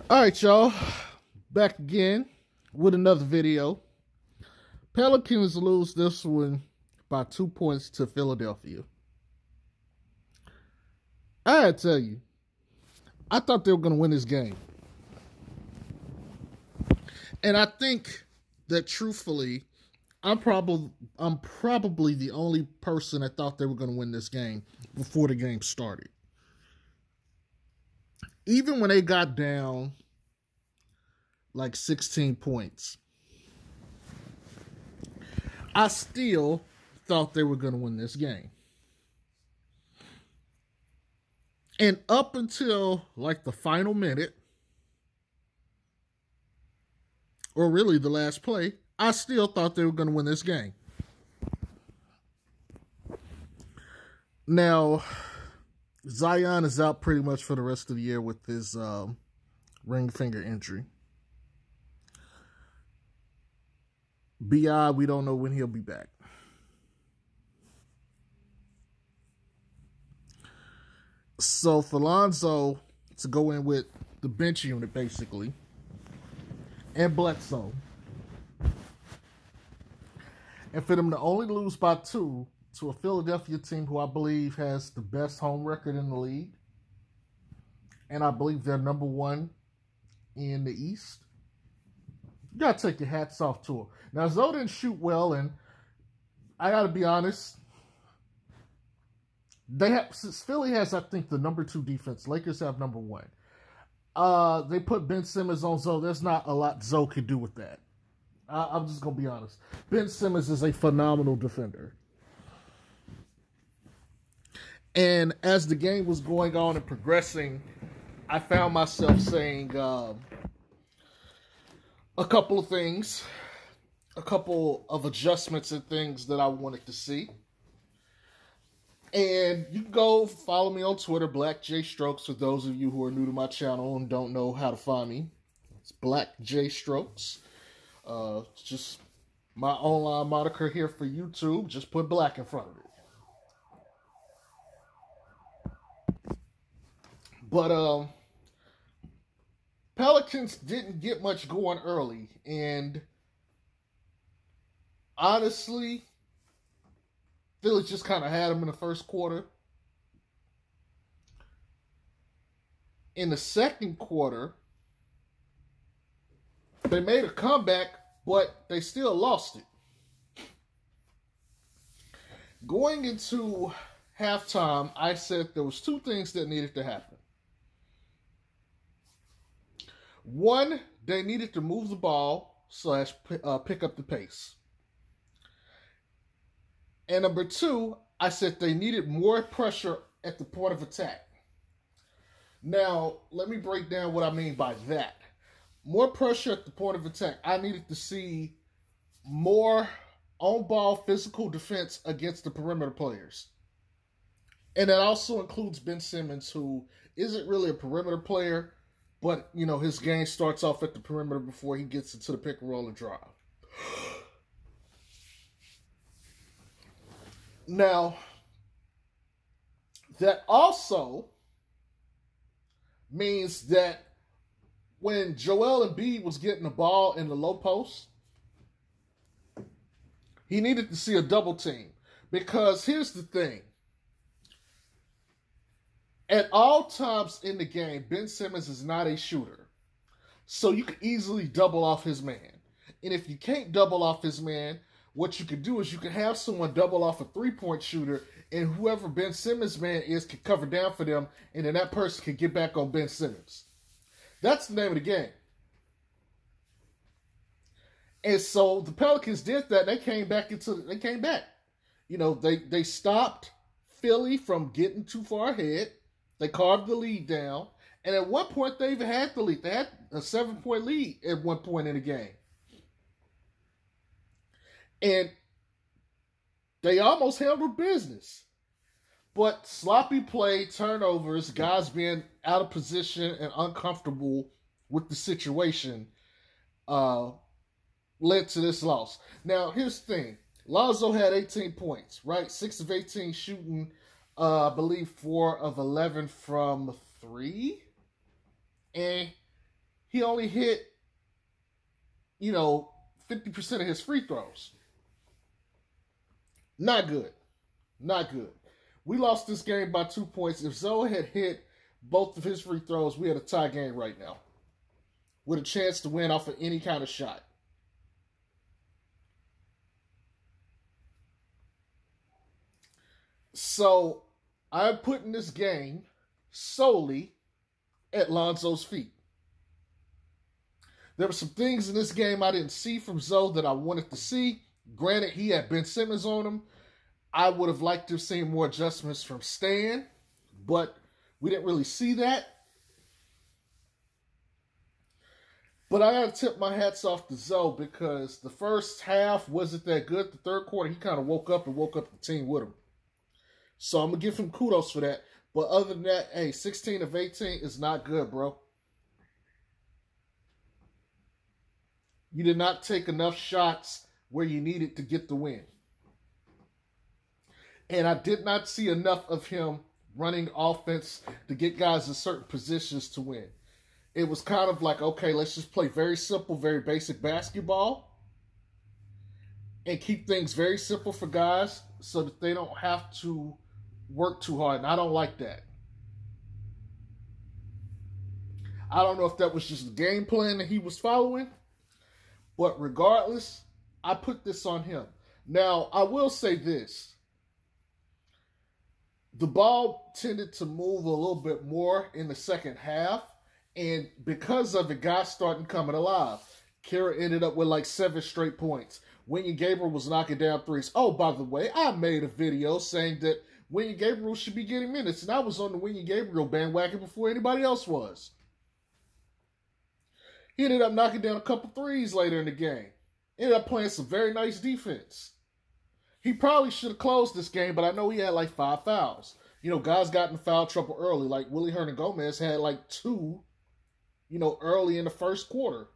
All right, y'all. Back again with another video. Pelicans lose this one by 2 points to Philadelphia. I gotta tell you, I thought they were going to win this game. And I think that truthfully, I'm probably the only person that thought they were going to win this game before the game started. Even when they got down like 16 points, I still thought they were going to win this game. And up until like the final minute, or really the last play, I still thought they were going to win this game. Now, Zion is out pretty much for the rest of the year with his ring finger injury. B.I., we don't know when he'll be back. So for Lonzo to go in with the bench unit, basically, and Bledsoe, and for them to only lose by 2 to a Philadelphia team who I believe has the best home record in the league, and I believe they're number 1 in the East, you got to take your hats off to them. Now, Zoe didn't shoot well, and I got to be honest, since Philly has, I think, the number 2 defense, Lakers have number 1. They put Ben Simmons on Zoe. There's not a lot Zoe can do with that. I'm just going to be honest. Ben Simmons is a phenomenal defender. And as the game was going on and progressing, I found myself saying a couple of things, a couple of adjustments and things that I wanted to see. And you can go follow me on Twitter, Black J Strokes, for those of you who are new to my channel and don't know how to find me. It's Black J Strokes. It's just my online moniker here for YouTube. Just put black in front of it. But Pelicans didn't get much going early. And honestly, Philly just kind of had them in the first quarter. In the second quarter, they made a comeback, but they still lost it. Going into halftime, I said there was 2 things that needed to happen. One, they needed to move the ball / pick up the pace. And number 2, I said they needed more pressure at the point of attack. Now, let me break down what I mean by that. More pressure at the point of attack. I needed to see more on-ball physical defense against the perimeter players. And that also includes Ben Simmons, who isn't really a perimeter player, but, you know, his game starts off at the perimeter before he gets into the pick and roll and drive. Now, that also means that when Joel Embiid was getting the ball in the low post, he needed to see a double team. Because here's the thing. At all times in the game, Ben Simmons is not a shooter. So you can easily double off his man. And if you can't double off his man, what you can do is you can have someone double off a 3-point shooter, and whoever Ben Simmons' man is can cover down for them, and then that person can get back on Ben Simmons. That's the name of the game. And so the Pelicans did that. They came back. You know, they stopped Philly from getting too far ahead. They carved the lead down. And at one point, they even had the lead. They had a 7-point lead at one point in the game. And they almost handled business. But sloppy play, turnovers, guys being out of position and uncomfortable with the situation led to this loss. Now, here's the thing. Lonzo had 18 points, right? 6 of 18 shooting, I believe 4 of 11 from 3. And he only hit, 50% of his free throws. Not good. Not good. We lost this game by 2 points. If Zoe had hit both of his free throws, we had a tie game right now, with a chance to win off of any kind of shot. So I'm putting this game solely at Lonzo's feet. There were some things in this game I didn't see from Zoe that I wanted to see. Granted, he had Ben Simmons on him. I would have liked to have seen more adjustments from Stan, but we didn't really see that. But I got to tip my hats off to Zoe because the first half wasn't that good. The third quarter, he kind of woke up the team with him. So I'm going to give him kudos for that. But other than that, hey, 16 of 18 is not good, bro. You did not take enough shots where you needed to get the win. And I did not see enough of him running offense to get guys in certain positions to win. It was kind of like, okay, let's just play very simple, very basic basketball and keep things very simple for guys so that they don't have to work too hard. And I don't like that. I don't know if that was just the game plan that he was following, but regardless, I put this on him. Now, I will say this. The ball tended to move a little bit more in the second half, and because of it, guys started coming alive. Kara ended up with like 7 straight points. Wenyen Gabriel was knocking down threes. Oh, by the way, I made a video saying that Wenyen Gabriel should be getting minutes, and I was on the Wenyen Gabriel bandwagon before anybody else was. He ended up knocking down a couple threes later in the game. Ended up playing some very nice defense. He probably should have closed this game, but I know he had like 5 fouls. Guys got in foul trouble early. Like Willie Hernangomez had like 2, early in the first quarter.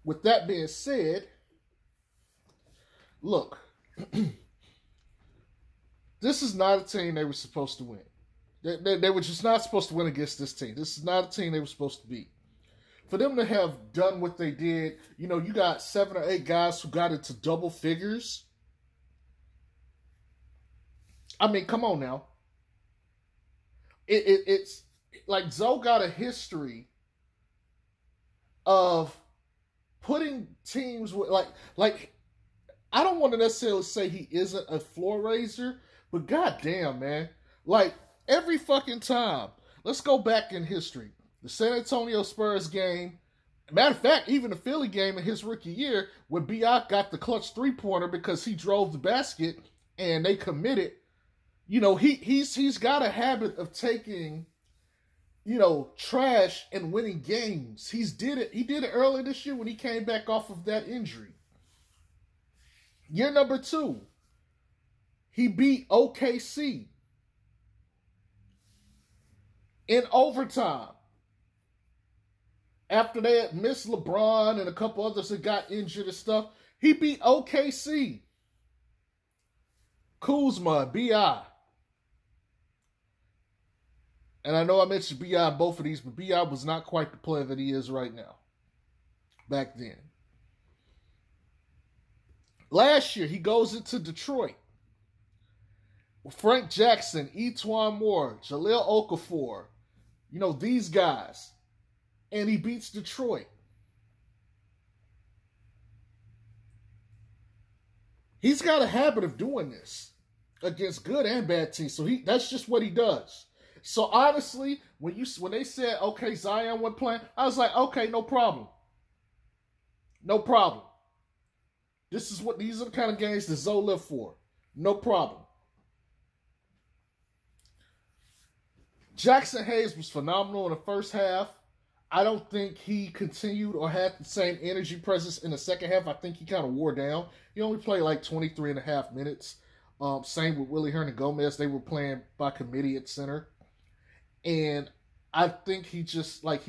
With that being said, look, this is not a team they were supposed to win. They were just not supposed to win against this team. This is not a team they were supposed to beat. For them to have done what they did, you got 7 or 8 guys who got into double figures. I mean, come on now. It's like Zoe got a history of putting teams with like I don't want to necessarily say he isn't a floor raiser, but goddamn, man, like every fucking time. Let's go back in history. The San Antonio Spurs game, matter of fact, even the Philly game in his rookie year, when B.I. got the clutch 3-pointer because he drove the basket and they committed. He's got a habit of taking, trash and winning games. He did it earlier this year when he came back off of that injury. Year number 2, he beat OKC in overtime. After they had missed LeBron and a couple others that got injured and stuff, he beat OKC. Kuzma, B.I. And I know I mentioned B.I. in both of these, but B.I. was not quite the player that he is right now. Back then. Last year, he goes into Detroit with Frank Jackson, Etuan Moore, Jahlil Okafor. These guys. And he beats Detroit. He's got a habit of doing this against good and bad teams. So that's just what he does. So honestly, when they said, okay, Zion wasn't playing, I was like, okay, no problem. No problem. These are the kind of games that Zoe lived for. No problem. Jackson Hayes was phenomenal in the first half. I don't think he continued or had the same energy presence in the second half. I think he kind of wore down. He only played like 23 and a half minutes. Same with Willie Hernangomez. They were playing by committee at center. And I think he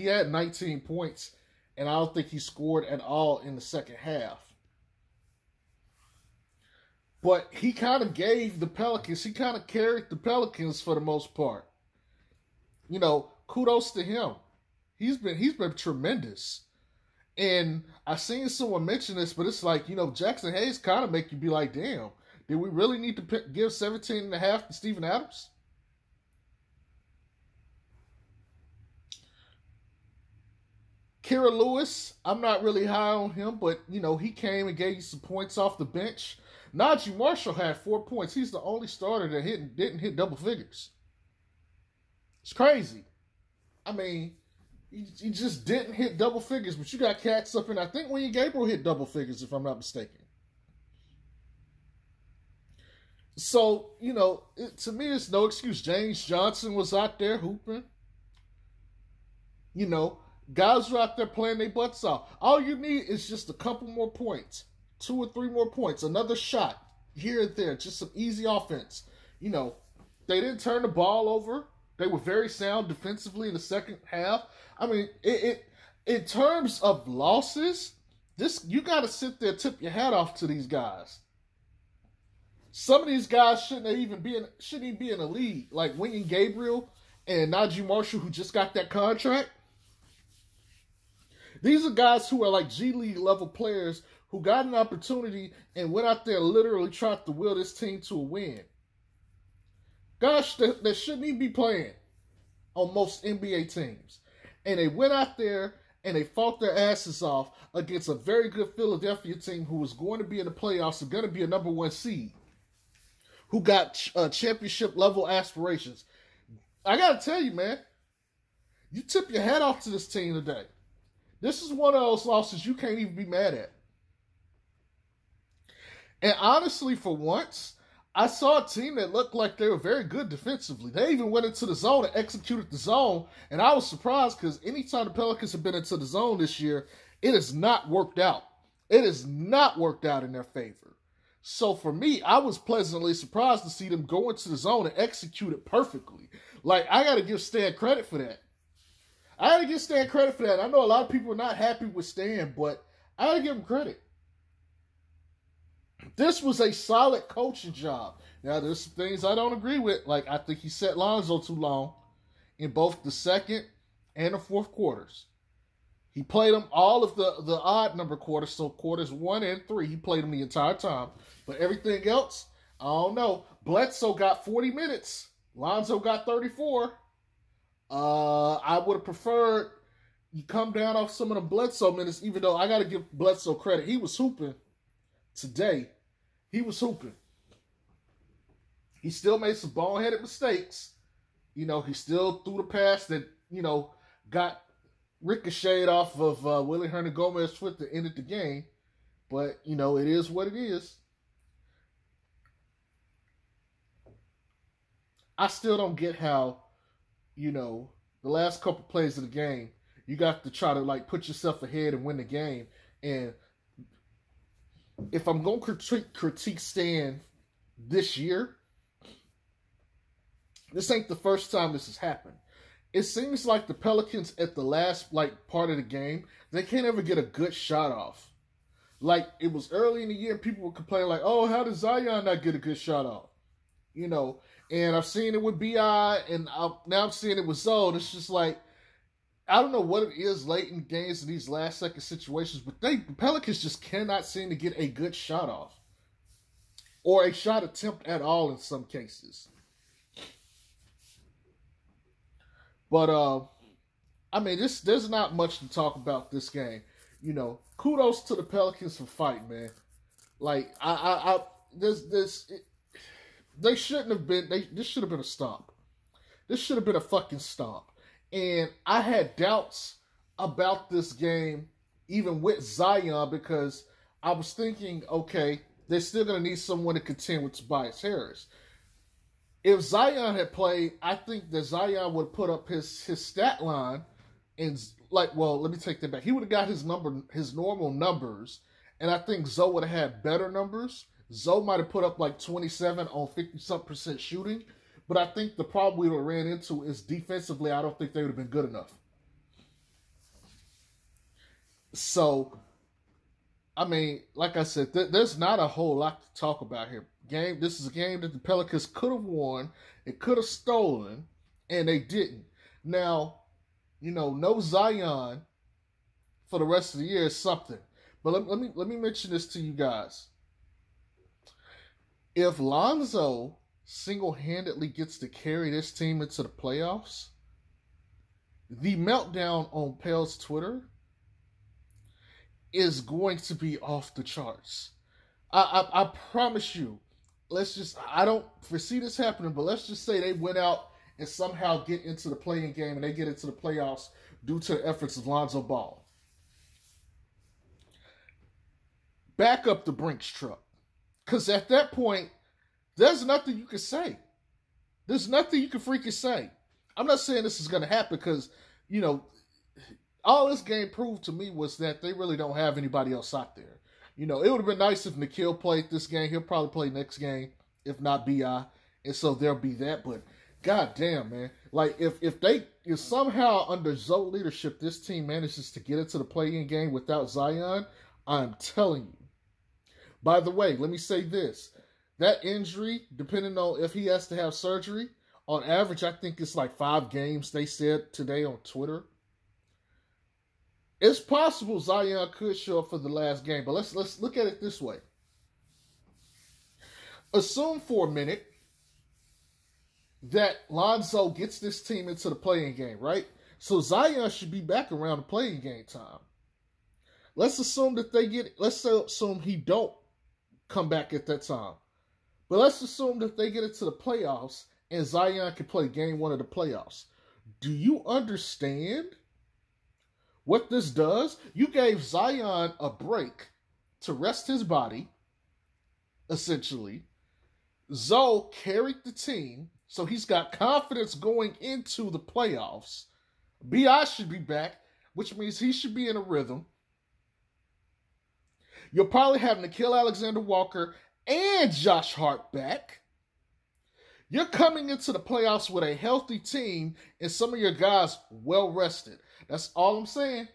had 19 points, and I don't think he scored at all in the second half. But he kind of gave the Pelicans, he kind of carried the Pelicans for the most part. You know, kudos to him. He's been tremendous. And I seen someone mention this, but it's like, you know, Jackson Hayes kind of make you be like, damn, did we really need to give 17.5 to Steven Adams? Kira Lewis, I'm not really high on him, but, you know, he came and gave you some points off the bench. Najee Marshall had 4 points. He's the only starter that didn't hit double figures. It's crazy. I mean, he just didn't hit double figures, but you got cats up in, I think William Gabriel hit double figures, if I'm not mistaken. So, you know, to me, it's no excuse. James Johnson was out there hooping. You know, guys are out there playing their butts off. All you need is just a couple more points. 2 or 3 more points. Another shot here and there. Just some easy offense. You know, they didn't turn the ball over. They were very sound defensively in the second half. I mean, in terms of losses, you got to sit there, tip your hat off to these guys. Some of these guys shouldn't even be in the league, like William Gabriel and Najee Marshall, who just got that contract. These are guys who are like G League level players who got an opportunity and went out there and literally tried to will this team to a win. Gosh, they shouldn't even be playing on most NBA teams. And they went out there and they fought their asses off against a very good Philadelphia team who was going to be in the playoffs and going to be a number 1 seed, who got championship level aspirations. I got to tell you, man, you tip your hat off to this team today. This is one of those losses you can't even be mad at. And honestly, for once, I saw a team that looked like they were very good defensively. They even went into the zone and executed the zone. And I was surprised because anytime the Pelicans have been into the zone this year, it has not worked out. It has not worked out in their favor. So for me, I was pleasantly surprised to see them go into the zone and execute it perfectly. Like, I got to give Stan credit for that. I got to give Stan credit for that. I know a lot of people are not happy with Stan, but I got to give him credit. This was a solid coaching job. Now, there's some things I don't agree with. Like, I think he set Lonzo too long in both the second and the fourth quarters. He played them all of the odd number quarters, so quarters 1 and 3, he played them the entire time. But everything else, I don't know. Bledsoe got 40 minutes. Lonzo got 34. I would have preferred you come down off some of the Bledsoe minutes, even though I got to give Bledsoe credit. He was hooping today. He was hooping. He still made some ball-headed mistakes. You know, he still threw the pass that, you know, got ricocheted off of Willie Hernangomez's foot that ended the game. But, you know, it is what it is. I still don't get how, you know, the last couple plays of the game, you got to try to, like, put yourself ahead and win the game. And if I'm going to critique Stan this year, this ain't the first time this has happened. It seems like the Pelicans at the last, like, part of the game, they can't ever get a good shot off. Like, it was early in the year, people would complain like, oh, how does Zion not get a good shot off? You know, and I've seen it with B.I., and now I'm seeing it with Zoe. It's just like, I don't know what it is late in games in these last-second situations, but the Pelicans just cannot seem to get a good shot off. Or a shot attempt at all in some cases. But, I mean, there's not much to talk about this game. You know, kudos to the Pelicans for fighting, man. Like, they shouldn't have been, this should have been a stomp. This should have been a fucking stomp. And I had doubts about this game, even with Zion, because I was thinking, okay, they're still going to need someone to contend with Tobias Harris. If Zion had played, I think that Zion would put up his stat line and, like, well, let me take that back. He would have got his normal numbers, and I think Zoe would have had better numbers. Zoe might have put up like 27 on 50-something% shooting, but I think the problem we would have ran into is defensively, I don't think they would have been good enough. So, I mean, like I said, there's not a whole lot to talk about here. This is a game that the Pelicans could have won, it could have stolen, and they didn't. Now, no Zion for the rest of the year is something. But let me mention this to you guys. If Lonzo single-handedly gets to carry this team into the playoffs, the meltdown on Pels Twitter is going to be off the charts. I promise you. I don't foresee this happening, but let's just say they went out and somehow get into the play-in game and they get into the playoffs due to the efforts of Lonzo Ball. Back up the Brinks truck. Because at that point, there's nothing you can say. There's nothing you can freaking say. I'm not saying this is going to happen because, all this game proved to me was that they really don't have anybody else out there. It would have been nice if Nikhil played this game. He'll probably play next game, if not BI. And so there'll be that. But goddamn, man. Like, if somehow under Zoe leadership, this team manages to get into the play-in game without Zion, I'm telling you. By the way, let me say this. That injury, depending on if he has to have surgery, on average, I think it's like 5 games, they said today on Twitter. It's possible Zion could show up for the last game, but let's look at it this way. Assume for a minute that Lonzo gets this team into the play-in game, right? So Zion should be back around the play-in game time. Let's assume that let's assume he don't come back at that time. But let's assume that they get into the playoffs and Zion can play game 1 of the playoffs. Do you understand what this does? You gave Zion a break to rest his body, essentially. Zoe carried the team, so he's got confidence going into the playoffs. B.I. should be back, which means he should be in a rhythm. You'll probably have Nickeil Alexander-Walker and Josh Hart back. You're coming into the playoffs with a healthy team and some of your guys well-rested. That's all I'm saying.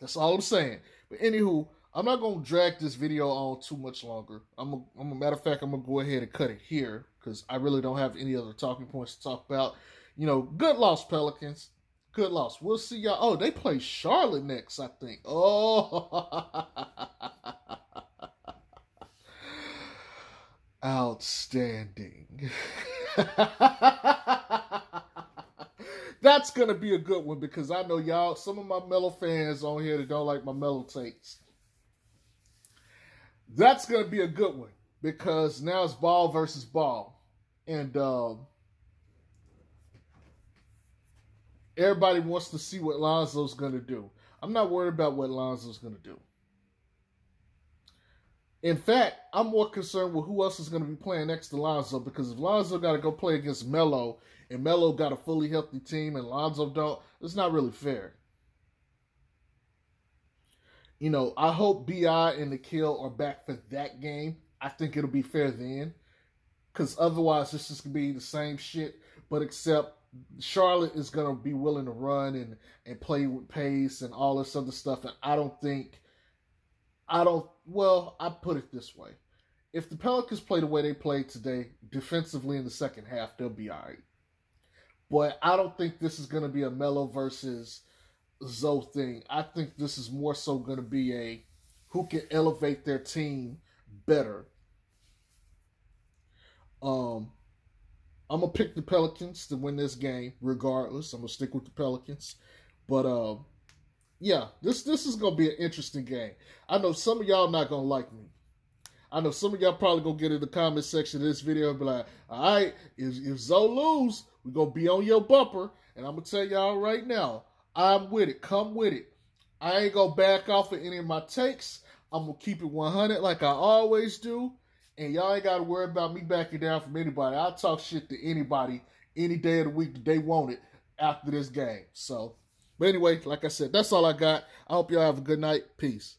That's all I'm saying. But anywho, I'm not going to drag this video on too much longer. Matter of fact, I'm going to go ahead and cut it here because I really don't have any other talking points to talk about. Good loss, Pelicans. Good loss. We'll see y'all. Oh, they play Charlotte next, I think. Oh. Outstanding. That's going to be a good one because I know y'all, some of my Melo fans on here that don't like my Melo takes. That's going to be a good one because now it's ball versus ball. And everybody wants to see what Lonzo's going to do. I'm not worried about what Lonzo's going to do. In fact, I'm more concerned with who else is going to be playing next to Lonzo because if Lonzo got to go play against Melo and Melo got a fully healthy team and Lonzo don't, it's not really fair. I hope B.I. and Nickeil are back for that game. I think it'll be fair then because otherwise this is going to be the same shit, but except Charlotte is going to be willing to run and play with pace and all this other stuff, and I put it this way. If the Pelicans play the way they played today, defensively in the second half, they'll be all right. But I don't think this is going to be a Melo versus Zoe thing. I think this is more so going to be a who can elevate their team better. I'm going to pick the Pelicans to win this game regardless. I'm going to stick with the Pelicans. But, yeah, this is going to be an interesting game. I know some of y'all not going to like me. I know some of y'all probably going to get in the comment section of this video and be like, all right, if Zoe lose, we're going to be on your bumper. And I'm going to tell y'all right now, I'm with it. Come with it. I ain't going to back off of any of my takes. I'm going to keep it 100 like I always do. And y'all ain't got to worry about me backing down from anybody. I'll talk shit to anybody any day of the week that they want it after this game. So, but anyway, like I said, that's all I got. I hope y'all have a good night. Peace.